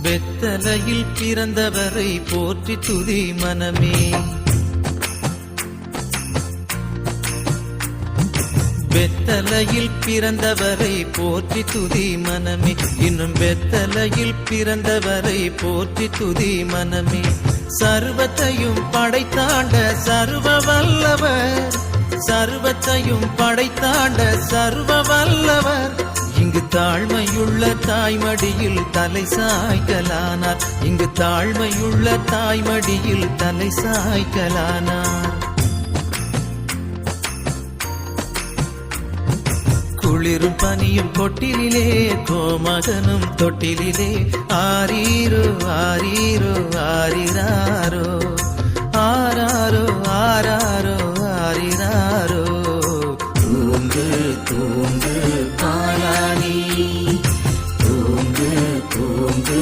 வெத்தலையில் பிறந்தவரை போற்றி துதி மனமே. வெத்தலையில் பிறந்தவரை போற்றி துதி மனமே. இன்னும் வெத்தலையில் பிறந்தவரை போற்றி துதி மனமே. சர்வத்தையும் படைத்தாண்ட சர்வ வல்லவர், சர்வத்தையும் படைத்தாண்ட சர்வ வல்லவர், இங்கு தாழ்மையுள்ள தாய்மடியில் தலை சாய்க்கலானார். இங்கு தாழ்மையுள்ள தாய்மடியில் தலை சாய்க்கலானார். குளிரும் பனியும் கொட்டிலே, கோமகனும் தொட்டிலே, ஆரீரோ ஆரீரோ ஆரிராரோ, ஆராரோ ஆராரோ ஆரிராரோ. தூங்கு தூங்கு பாலானி, தூங்கு தூங்கு